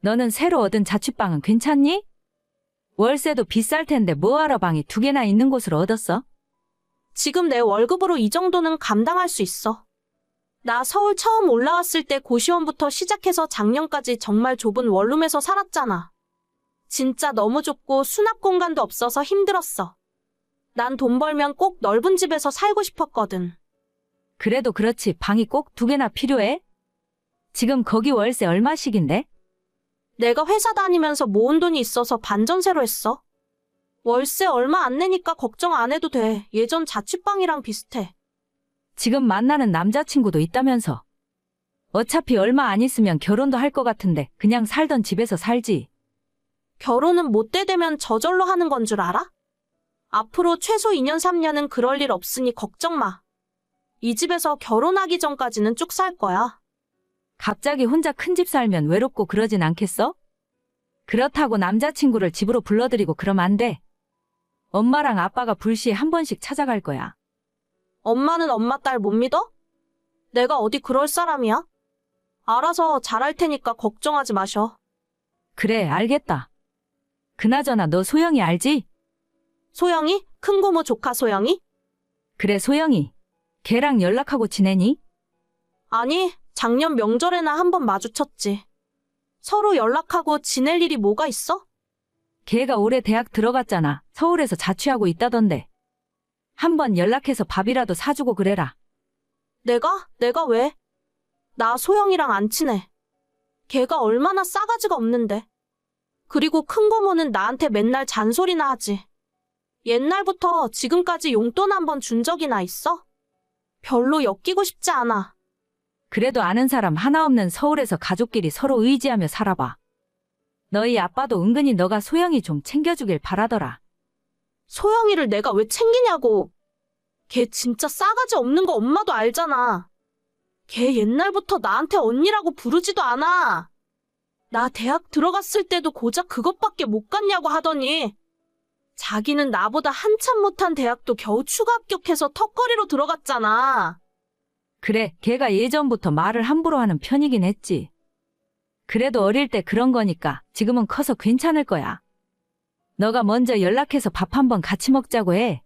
너는 새로 얻은 자취방은 괜찮니? 월세도 비쌀 텐데 뭐하러 방이 2개나 있는 곳을 얻었어? 지금 내 월급으로 이 정도는 감당할 수 있어. 나 서울 처음 올라왔을 때 고시원부터 시작해서 작년까지 정말 좁은 원룸에서 살았잖아. 진짜 너무 좁고 수납 공간도 없어서 힘들었어. 난 돈 벌면 꼭 넓은 집에서 살고 싶었거든. 그래도 그렇지 방이 꼭 2개나 필요해? 지금 거기 월세 얼마씩인데? 내가 회사 다니면서 모은 돈이 있어서 반전세로 했어. 월세 얼마 안 내니까 걱정 안 해도 돼. 예전 자취방이랑 비슷해. 지금 만나는 남자친구도 있다면서. 어차피 얼마 안 있으면 결혼도 할 것 같은데 그냥 살던 집에서 살지. 결혼은 못 때 되면 저절로 하는 건 줄 알아? 앞으로 최소 2년 3년은 그럴 일 없으니 걱정 마. 이 집에서 결혼하기 전까지는 쭉 살 거야. 갑자기 혼자 큰 집 살면 외롭고 그러진 않겠어? 그렇다고 남자친구를 집으로 불러들이고 그러면 안 돼. 엄마랑 아빠가 불시에 한 번씩 찾아갈 거야. 엄마는 엄마 딸 못 믿어? 내가 어디 그럴 사람이야? 알아서 잘할 테니까 걱정하지 마셔. 그래, 알겠다. 그나저나 너 소영이 알지? 소영이? 큰고모 조카 소영이? 그래, 소영이. 걔랑 연락하고 지내니? 아니, 작년 명절에나 한 번 마주쳤지. 서로 연락하고 지낼 일이 뭐가 있어? 걔가 올해 대학 들어갔잖아. 서울에서 자취하고 있다던데. 한번 연락해서 밥이라도 사주고 그래라. 내가 왜? 나 소영이랑 안 친해. 걔가 얼마나 싸가지가 없는데. 그리고 큰고모는 나한테 맨날 잔소리나 하지. 옛날부터 지금까지 용돈 한 번 준 적이나 있어? 별로 엮이고 싶지 않아. 그래도 아는 사람 하나 없는 서울에서 가족끼리 서로 의지하며 살아봐. 너희 아빠도 은근히 너가 소영이 좀 챙겨주길 바라더라. 소영이를 내가 왜 챙기냐고. 걔 진짜 싸가지 없는 거 엄마도 알잖아. 걔 옛날부터 나한테 언니라고 부르지도 않아. 나 대학 들어갔을 때도 고작 그것밖에 못 갔냐고 하더니 자기는 나보다 한참 못한 대학도 겨우 추가 합격해서 턱걸이로 들어갔잖아. 그래, 걔가 예전부터 말을 함부로 하는 편이긴 했지. 그래도 어릴 때 그런 거니까 지금은 커서 괜찮을 거야. 너가 먼저 연락해서 밥 한번 같이 먹자고 해.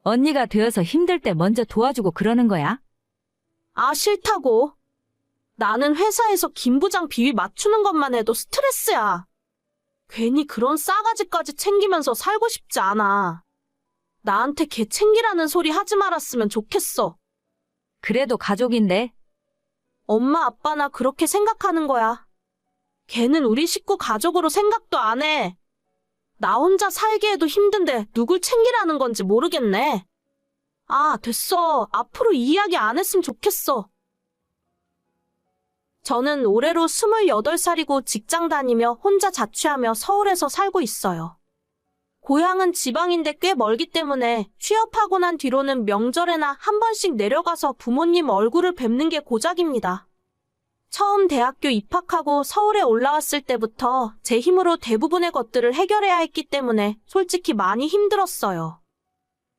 언니가 되어서 힘들 때 먼저 도와주고 그러는 거야. 아, 싫다고. 나는 회사에서 김 부장 비위 맞추는 것만 해도 스트레스야. 괜히 그런 싸가지까지 챙기면서 살고 싶지 않아. 나한테 걔 챙기라는 소리 하지 말았으면 좋겠어. 그래도 가족인데. 엄마 아빠나 그렇게 생각하는 거야. 걔는 우리 식구 가족으로 생각도 안 해. 나 혼자 살기에도 힘든데 누굴 챙기라는 건지 모르겠네. 아, 됐어. 앞으로 이 이야기 안 했으면 좋겠어. 저는 올해로 28살이고 직장 다니며 혼자 자취하며 서울에서 살고 있어요. 고향은 지방인데 꽤 멀기 때문에 취업하고 난 뒤로는 명절에나 한 번씩 내려가서 부모님 얼굴을 뵙는 게 고작입니다. 처음 대학교 입학하고 서울에 올라왔을 때부터 제 힘으로 대부분의 것들을 해결해야 했기 때문에 솔직히 많이 힘들었어요.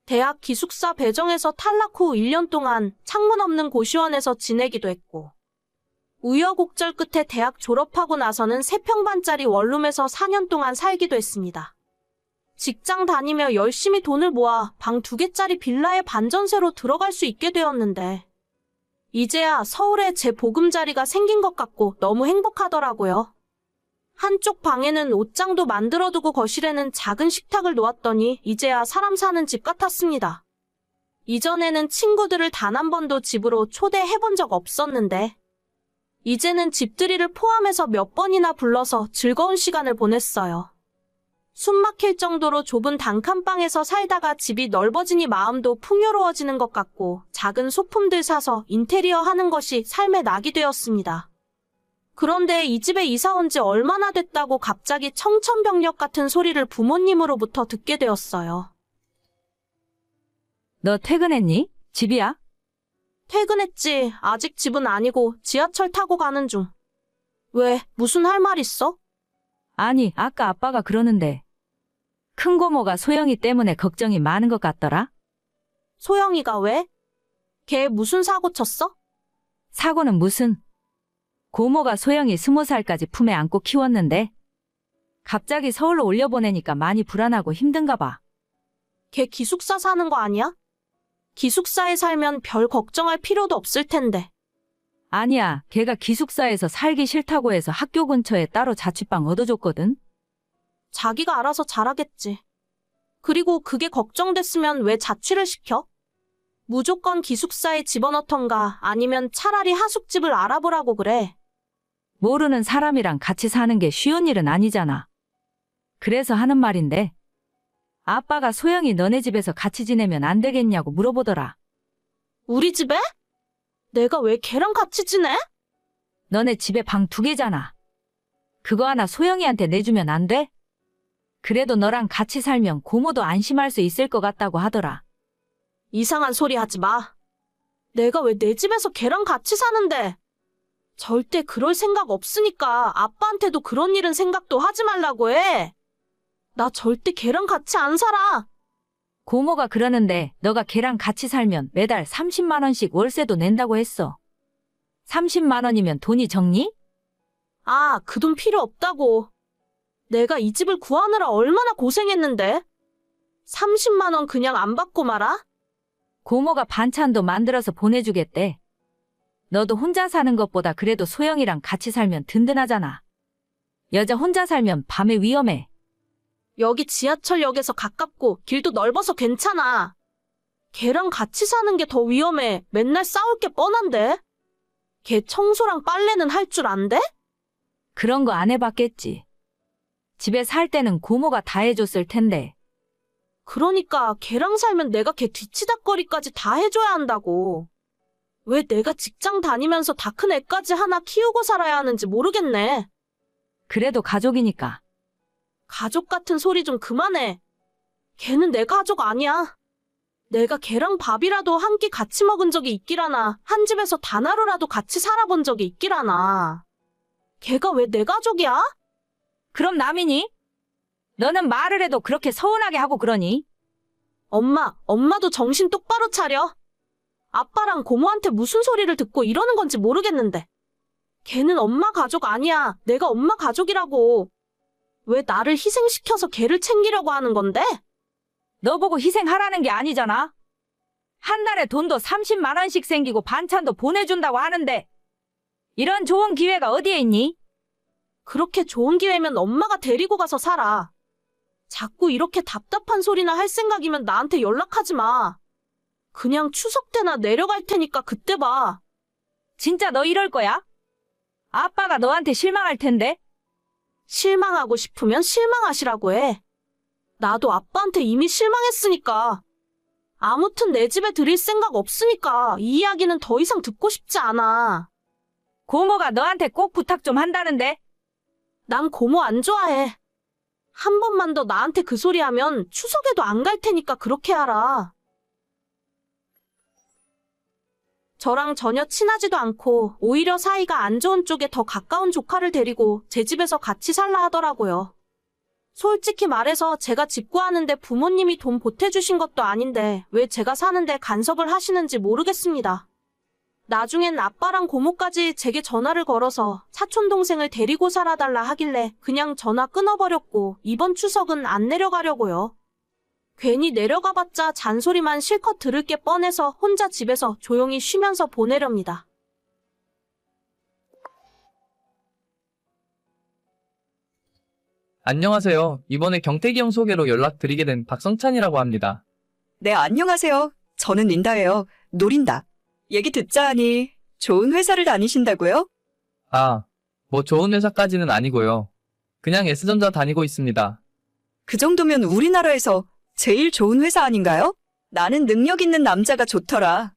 대학 기숙사 배정에서 탈락 후 1년 동안 창문 없는 고시원에서 지내기도 했고, 우여곡절 끝에 대학 졸업하고 나서는 3평반짜리 원룸에서 4년 동안 살기도 했습니다. 직장 다니며 열심히 돈을 모아 방 2개짜리 빌라에 반전세로 들어갈 수 있게 되었는데, 이제야 서울에 제 보금자리가 생긴 것 같고 너무 행복하더라고요. 한쪽 방에는 옷장도 만들어두고 거실에는 작은 식탁을 놓았더니 이제야 사람 사는 집 같았습니다. 이전에는 친구들을 단 한 번도 집으로 초대해본 적 없었는데 이제는 집들이를 포함해서 몇 번이나 불러서 즐거운 시간을 보냈어요. 숨 막힐 정도로 좁은 단칸방에서 살다가 집이 넓어지니 마음도 풍요로워지는 것 같고 작은 소품들 사서 인테리어 하는 것이 삶의 낙이 되었습니다. 그런데 이 집에 이사 온 지 얼마나 됐다고 갑자기 청천벽력 같은 소리를 부모님으로부터 듣게 되었어요. 너 퇴근했니? 집이야? 퇴근했지. 아직 집은 아니고 지하철 타고 가는 중. 왜? 무슨 할 말 있어? 아니, 아까 아빠가 그러는데. 큰고모가 소영이 때문에 걱정이 많은 것 같더라? 소영이가 왜? 걔 무슨 사고 쳤어? 사고는 무슨? 고모가 소영이 20살까지 품에 안고 키웠는데 갑자기 서울로 올려보내니까 많이 불안하고 힘든가 봐. 걔 기숙사 사는 거 아니야? 기숙사에 살면 별 걱정할 필요도 없을 텐데. 아니야, 걔가 기숙사에서 살기 싫다고 해서 학교 근처에 따로 자취방 얻어줬거든. 자기가 알아서 잘하겠지. 그리고 그게 걱정됐으면 왜 자취를 시켜? 무조건 기숙사에 집어넣던가 아니면 차라리 하숙집을 알아보라고 그래. 모르는 사람이랑 같이 사는 게 쉬운 일은 아니잖아. 그래서 하는 말인데 아빠가 소영이 너네 집에서 같이 지내면 안 되겠냐고 물어보더라. 우리 집에? 내가 왜 걔랑 같이 지내? 너네 집에 방 2개잖아. 그거 하나 소영이한테 내주면 안 돼? 그래도 너랑 같이 살면 고모도 안심할 수 있을 것 같다고 하더라. 이상한 소리 하지 마. 내가 왜 내 집에서 걔랑 같이 사는데? 절대 그럴 생각 없으니까 아빠한테도 그런 일은 생각도 하지 말라고 해. 나 절대 걔랑 같이 안 살아. 고모가 그러는데 너가 걔랑 같이 살면 매달 30만 원씩 월세도 낸다고 했어. 30만 원이면 돈이 적니? 아, 그 돈 필요 없다고. 내가 이 집을 구하느라 얼마나 고생했는데. 30만 원 그냥 안 받고 말아? 고모가 반찬도 만들어서 보내주겠대. 너도 혼자 사는 것보다 그래도 소영이랑 같이 살면 든든하잖아. 여자 혼자 살면 밤에 위험해. 여기 지하철역에서 가깝고 길도 넓어서 괜찮아. 걔랑 같이 사는 게 더 위험해. 맨날 싸울 게 뻔한데. 걔 청소랑 빨래는 할 줄 안대? 그런 거 안 해봤겠지. 집에 살 때는 고모가 다 해줬을 텐데. 그러니까 걔랑 살면 내가 걔 뒤치다꺼리까지 다 해줘야 한다고. 왜 내가 직장 다니면서 다 큰 애까지 하나 키우고 살아야 하는지 모르겠네. 그래도 가족이니까. 가족 같은 소리 좀 그만해. 걔는 내 가족 아니야. 내가 걔랑 밥이라도 한 끼 같이 먹은 적이 있기라나, 한 집에서 단 하루라도 같이 살아본 적이 있기라나. 걔가 왜 내 가족이야? 그럼 남이니? 너는 말을 해도 그렇게 서운하게 하고 그러니? 엄마도 정신 똑바로 차려. 아빠랑 고모한테 무슨 소리를 듣고 이러는 건지 모르겠는데. 걔는 엄마 가족 아니야. 내가 엄마 가족이라고. 왜 나를 희생시켜서 걔를 챙기려고 하는 건데? 너 보고 희생하라는 게 아니잖아. 한 달에 돈도 30만 원씩 생기고 반찬도 보내준다고 하는데 이런 좋은 기회가 어디에 있니? 그렇게 좋은 기회면 엄마가 데리고 가서 살아. 자꾸 이렇게 답답한 소리나 할 생각이면 나한테 연락하지 마. 그냥 추석 때나 내려갈 테니까 그때 봐. 진짜 너 이럴 거야? 아빠가 너한테 실망할 텐데? 실망하고 싶으면 실망하시라고 해. 나도 아빠한테 이미 실망했으니까. 아무튼 내 집에 들일 생각 없으니까 이 이야기는 더 이상 듣고 싶지 않아. 고모가 너한테 꼭 부탁 좀 한다는데? 난 고모 안 좋아해. 한 번만 더 나한테 그 소리 하면 추석에도 안 갈 테니까 그렇게 하라. 저랑 전혀 친하지도 않고 오히려 사이가 안 좋은 쪽에 더 가까운 조카를 데리고 제 집에서 같이 살라 하더라고요. 솔직히 말해서 제가 집 구하는데 부모님이 돈 보태주신 것도 아닌데 왜 제가 사는데 간섭을 하시는지 모르겠습니다. 나중엔 아빠랑 고모까지 제게 전화를 걸어서 사촌동생을 데리고 살아달라 하길래 그냥 전화 끊어버렸고 이번 추석은 안 내려가려고요. 괜히 내려가봤자 잔소리만 실컷 들을 게 뻔해서 혼자 집에서 조용히 쉬면서 보내렵니다. 안녕하세요. 이번에 경태기 형 소개로 연락드리게 된 박성찬이라고 합니다. 네, 안녕하세요. 저는 린다예요. 노린다. 얘기 듣자 하니 좋은 회사를 다니신다고요? 아, 뭐 좋은 회사까지는 아니고요. 그냥 S전자 다니고 있습니다. 그 정도면 우리나라에서 제일 좋은 회사 아닌가요? 나는 능력 있는 남자가 좋더라.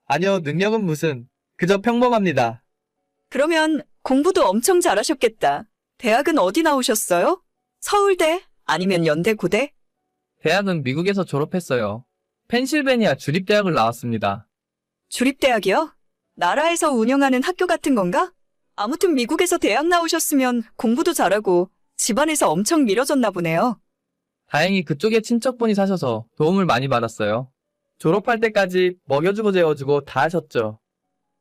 아니요, 능력은 무슨. 그저 평범합니다. 그러면 공부도 엄청 잘하셨겠다. 대학은 어디 나오셨어요? 서울대? 아니면 연대, 고대? 대학은 미국에서 졸업했어요. 펜실베니아 주립대학을 나왔습니다. 주립대학이요? 나라에서 운영하는 학교 같은 건가? 아무튼 미국에서 대학 나오셨으면 공부도 잘하고 집안에서 엄청 밀어줬나 보네요. 다행히 그쪽에 친척분이 사셔서 도움을 많이 받았어요. 졸업할 때까지 먹여주고 재워주고 다 하셨죠.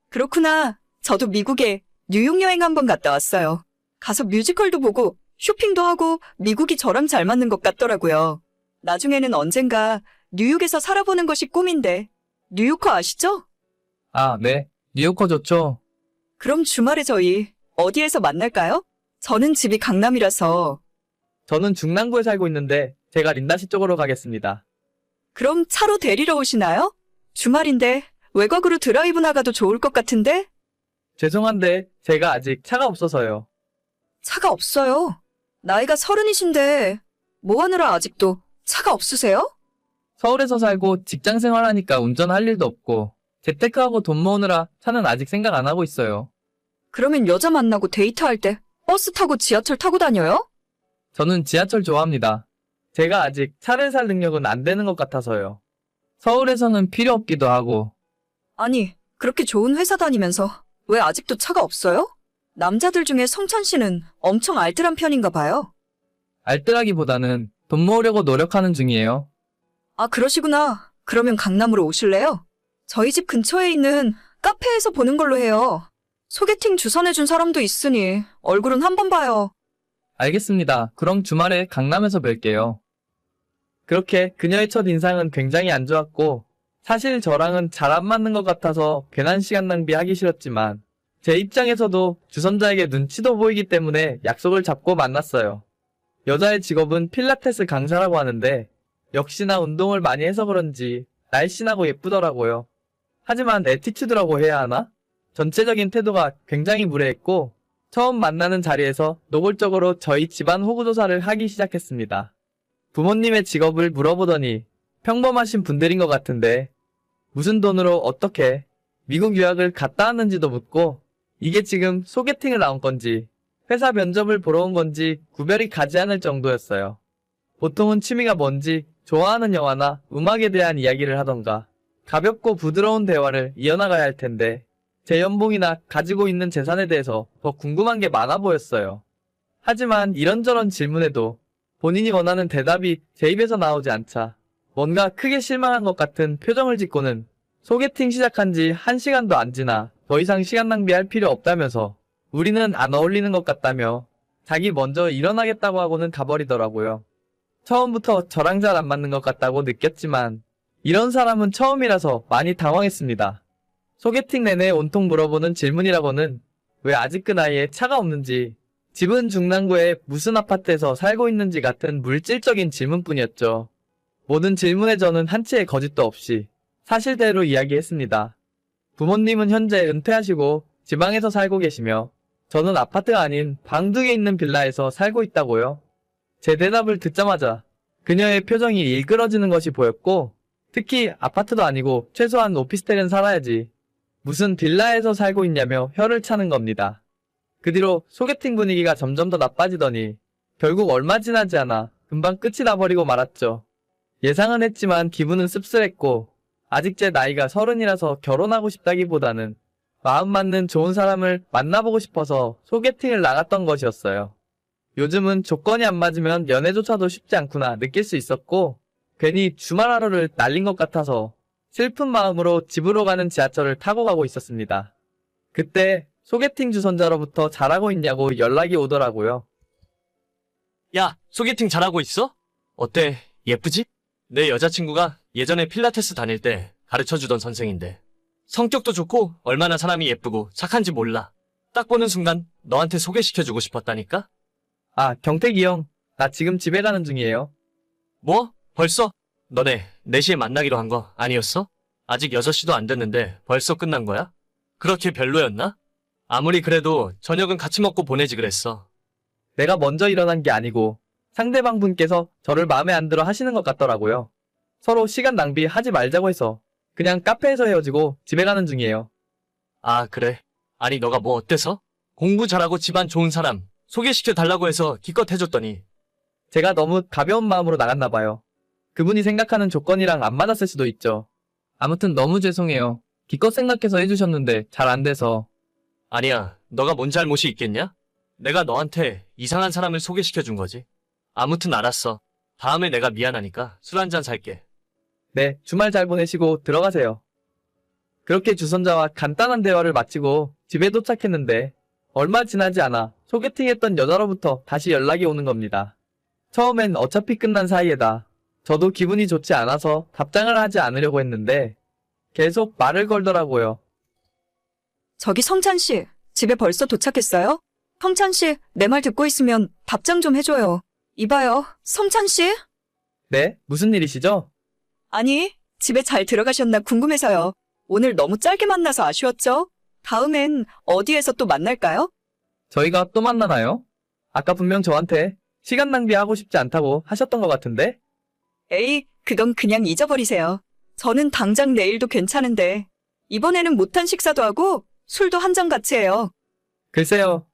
그렇구나. 저도 미국에 뉴욕 여행 한번 갔다 왔어요. 가서 뮤지컬도 보고 쇼핑도 하고 미국이 저랑 잘 맞는 것 같더라고요. 나중에는 언젠가 뉴욕에서 살아보는 것이 꿈인데. 뉴요커 아시죠? 아, 네. 뉴요커 좋죠? 그럼 주말에 저희 어디에서 만날까요? 저는 집이 강남이라서. 저는 중랑구에 살고 있는데 제가 린다시 쪽으로 가겠습니다. 그럼 차로 데리러 오시나요? 주말인데 외곽으로 드라이브 나가도 좋을 것 같은데? 죄송한데 제가 아직 차가 없어서요. 차가 없어요. 나이가 30이신데 뭐 하느라 아직도 차가 없으세요? 서울에서 살고 직장 생활하니까 운전할 일도 없고 재테크하고 돈 모으느라 차는 아직 생각 안 하고 있어요. 그러면 여자 만나고 데이트할 때 버스 타고 지하철 타고 다녀요? 저는 지하철 좋아합니다. 제가 아직 차를 살 능력은 안 되는 것 같아서요. 서울에서는 필요 없기도 하고. 아니, 그렇게 좋은 회사 다니면서 왜 아직도 차가 없어요? 남자들 중에 성찬 씨는 엄청 알뜰한 편인가 봐요. 알뜰하기보다는 돈 모으려고 노력하는 중이에요. 아, 그러시구나. 그러면 강남으로 오실래요? 저희 집 근처에 있는 카페에서 보는 걸로 해요. 소개팅 주선해준 사람도 있으니 얼굴은 한번 봐요. 알겠습니다. 그럼 주말에 강남에서 뵐게요. 그렇게 그녀의 첫 인상은 굉장히 안 좋았고 사실 저랑은 잘 안 맞는 것 같아서 괜한 시간 낭비하기 싫었지만 제 입장에서도 주선자에게 눈치도 보이기 때문에 약속을 잡고 만났어요. 여자의 직업은 필라테스 강사라고 하는데 역시나 운동을 많이 해서 그런지 날씬하고 예쁘더라고요. 하지만 애티튜드라고 해야 하나? 전체적인 태도가 굉장히 무례했고 처음 만나는 자리에서 노골적으로 저희 집안 호구조사를 하기 시작했습니다. 부모님의 직업을 물어보더니 평범하신 분들인 것 같은데 무슨 돈으로 어떻게 미국 유학을 갔다 왔는지도 묻고 이게 지금 소개팅을 나온 건지 회사 면접을 보러 온 건지 구별이 가지 않을 정도였어요. 보통은 취미가 뭔지 좋아하는 영화나 음악에 대한 이야기를 하던가 가볍고 부드러운 대화를 이어나가야 할 텐데 제 연봉이나 가지고 있는 재산에 대해서 더 궁금한 게 많아 보였어요. 하지만 이런저런 질문에도 본인이 원하는 대답이 제 입에서 나오지 않자 뭔가 크게 실망한 것 같은 표정을 짓고는 소개팅 시작한 지 1시간도 안 지나 더 이상 시간 낭비할 필요 없다면서 우리는 안 어울리는 것 같다며 자기 먼저 일어나겠다고 하고는 가버리더라고요. 처음부터 저랑 잘 안 맞는 것 같다고 느꼈지만 이런 사람은 처음이라서 많이 당황했습니다. 소개팅 내내 온통 물어보는 질문이라고는 왜 아직 그 나이에 차가 없는지, 집은 중랑구에 무슨 아파트에서 살고 있는지 같은 물질적인 질문뿐이었죠. 모든 질문에 저는 한치의 거짓도 없이 사실대로 이야기했습니다. 부모님은 현재 은퇴하시고 지방에서 살고 계시며 저는 아파트가 아닌 방둥에 있는 빌라에서 살고 있다고요. 제 대답을 듣자마자 그녀의 표정이 일그러지는 것이 보였고 특히 아파트도 아니고 최소한 오피스텔은 살아야지 무슨 빌라에서 살고 있냐며 혀를 차는 겁니다. 그 뒤로 소개팅 분위기가 점점 더 나빠지더니 결국 얼마 지나지 않아 금방 끝이 나버리고 말았죠. 예상은 했지만 기분은 씁쓸했고 아직 제 나이가 30이라서 결혼하고 싶다기보다는 마음 맞는 좋은 사람을 만나보고 싶어서 소개팅을 나갔던 것이었어요. 요즘은 조건이 안 맞으면 연애조차도 쉽지 않구나 느낄 수 있었고 괜히 주말 하루를 날린 것 같아서 슬픈 마음으로 집으로 가는 지하철을 타고 가고 있었습니다. 그때 소개팅 주선자로부터 잘하고 있냐고 연락이 오더라고요. 야, 소개팅 잘하고 있어? 어때? 예쁘지? 내 여자친구가 예전에 필라테스 다닐 때 가르쳐주던 선생인데 성격도 좋고 얼마나 사람이 예쁘고 착한지 몰라. 딱 보는 순간 너한테 소개시켜주고 싶었다니까? 아, 경택이 형. 나 지금 집에 가는 중이에요. 뭐? 벌써? 너네 4시에 만나기로 한 거 아니었어? 아직 6시도 안 됐는데 벌써 끝난 거야? 그렇게 별로였나? 아무리 그래도 저녁은 같이 먹고 보내지 그랬어. 내가 먼저 일어난 게 아니고 상대방 분께서 저를 마음에 안 들어 하시는 것 같더라고요. 서로 시간 낭비하지 말자고 해서 그냥 카페에서 헤어지고 집에 가는 중이에요. 아, 그래? 아니 너가 뭐 어때서? 공부 잘하고 집안 좋은 사람 소개시켜 달라고 해서 기껏 해줬더니 제가 너무 가벼운 마음으로 나갔나 봐요. 그분이 생각하는 조건이랑 안 맞았을 수도 있죠. 아무튼 너무 죄송해요. 기껏 생각해서 해주셨는데 잘 안 돼서. 아니야, 너가 뭔 잘못이 있겠냐? 내가 너한테 이상한 사람을 소개시켜준 거지. 아무튼 알았어. 다음에 내가 미안하니까 술 한잔 살게. 네, 주말 잘 보내시고 들어가세요. 그렇게 주선자와 간단한 대화를 마치고 집에 도착했는데 얼마 지나지 않아 소개팅했던 여자로부터 다시 연락이 오는 겁니다. 처음엔 어차피 끝난 사이에다 저도 기분이 좋지 않아서 답장을 하지 않으려고 했는데 계속 말을 걸더라고요. 저기 성찬 씨, 집에 벌써 도착했어요? 성찬 씨, 내 말 듣고 있으면 답장 좀 해줘요. 이봐요, 성찬 씨? 네? 무슨 일이시죠? 아니, 집에 잘 들어가셨나 궁금해서요. 오늘 너무 짧게 만나서 아쉬웠죠? 다음엔 어디에서 또 만날까요? 저희가 또 만나나요? 아까 분명 저한테 시간 낭비하고 싶지 않다고 하셨던 것 같은데? 에이, 그건 그냥 잊어버리세요. 저는 당장 내일도 괜찮은데, 이번에는 못한 식사도 하고 술도 한 잔 같이 해요. 글쎄요.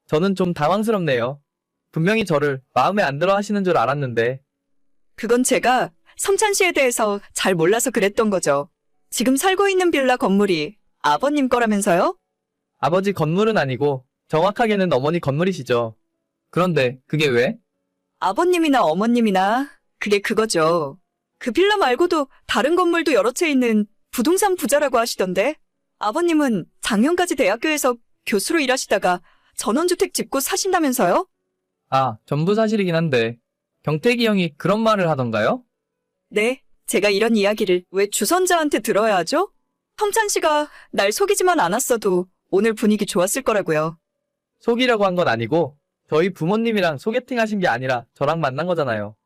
저는 좀 당황스럽네요. 분명히 저를 마음에 안 들어 하시는 줄 알았는데. 그건 제가 성찬 씨에 대해서 잘 몰라서 그랬던 거죠. 지금 살고 있는 빌라 건물이 아버님 거라면서요? 아버지 건물은 아니고 정확하게는 어머니 건물이시죠. 그런데 그게 왜? 아버님이나 어머님이나 그게 그거죠. 그 빌라 말고도 다른 건물도 여러 채 있는 부동산 부자라고 하시던데, 아버님은 작년까지 대학교에서 교수로 일하시다가 전원주택 짓고 사신다면서요? 아, 전부 사실이긴 한데 경택이 형이 그런 말을 하던가요? 네, 제가 이런 이야기를 왜 주선자한테 들어야 하죠? 성찬 씨가 날 속이지만 않았어도 오늘 분위기 좋았을 거라고요. 속이려고 한 건 아니고 저희 부모님이랑 소개팅 하신 게 아니라 저랑 만난 거잖아요.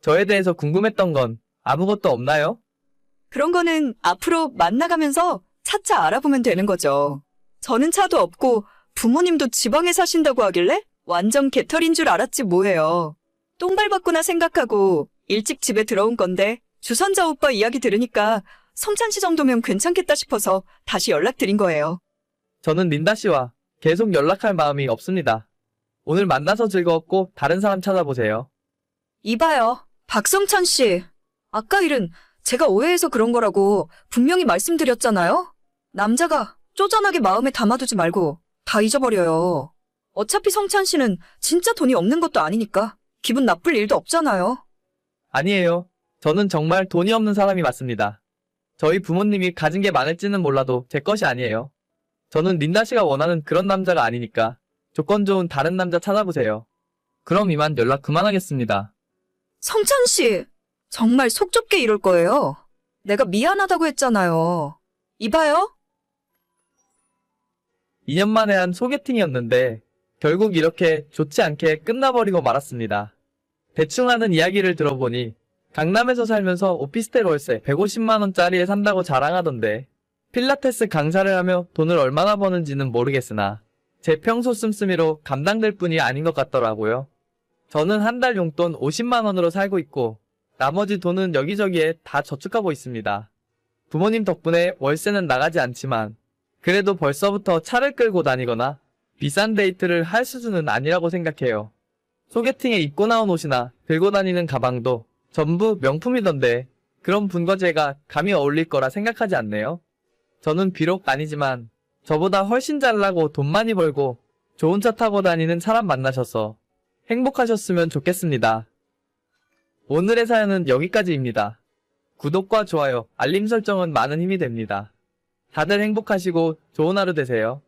저에 대해서 궁금했던 건 아무것도 없나요? 그런 거는 앞으로 만나가면서 차차 알아보면 되는 거죠. 저는 차도 없고 부모님도 지방에 사신다고 하길래 완전 개털인 줄 알았지 뭐예요. 똥 밟았구나 생각하고 일찍 집에 들어온 건데 주선자 오빠 이야기 들으니까 성찬 씨 정도면 괜찮겠다 싶어서 다시 연락드린 거예요. 저는 린다 씨와 계속 연락할 마음이 없습니다. 오늘 만나서 즐거웠고 다른 사람 찾아보세요. 이봐요, 박성찬 씨. 아까 일은 제가 오해해서 그런 거라고 분명히 말씀드렸잖아요. 남자가 쪼잔하게 마음에 담아두지 말고 다 잊어버려요. 어차피 성찬 씨는 진짜 돈이 없는 것도 아니니까 기분 나쁠 일도 없잖아요. 아니에요. 저는 정말 돈이 없는 사람이 맞습니다. 저희 부모님이 가진 게 많을지는 몰라도 제 것이 아니에요. 저는 린다 씨가 원하는 그런 남자가 아니니까 조건 좋은 다른 남자 찾아보세요. 그럼 이만 연락 그만하겠습니다. 성찬 씨, 정말 속 좁게 이럴 거예요. 내가 미안하다고 했잖아요. 이봐요. 2년 만에 한 소개팅이었는데 결국 이렇게 좋지 않게 끝나버리고 말았습니다. 대충 하는 이야기를 들어보니 강남에서 살면서 오피스텔 월세 150만 원짜리에 산다고 자랑하던데 필라테스 강사를 하며 돈을 얼마나 버는지는 모르겠으나 제 평소 씀씀이로 감당될 뿐이 아닌 것 같더라고요. 저는 한 달 용돈 50만 원으로 살고 있고 나머지 돈은 여기저기에 다 저축하고 있습니다. 부모님 덕분에 월세는 나가지 않지만 그래도 벌써부터 차를 끌고 다니거나 비싼 데이트를 할 수준은 아니라고 생각해요. 소개팅에 입고 나온 옷이나 들고 다니는 가방도 전부 명품이던데 그런 분과 제가 감히 어울릴 거라 생각하지 않네요. 저는 비록 아니지만 저보다 훨씬 잘나고 돈 많이 벌고 좋은 차 타고 다니는 사람 만나셔서 행복하셨으면 좋겠습니다. 오늘의 사연은 여기까지입니다. 구독과 좋아요, 알림 설정은 많은 힘이 됩니다. 다들 행복하시고 좋은 하루 되세요.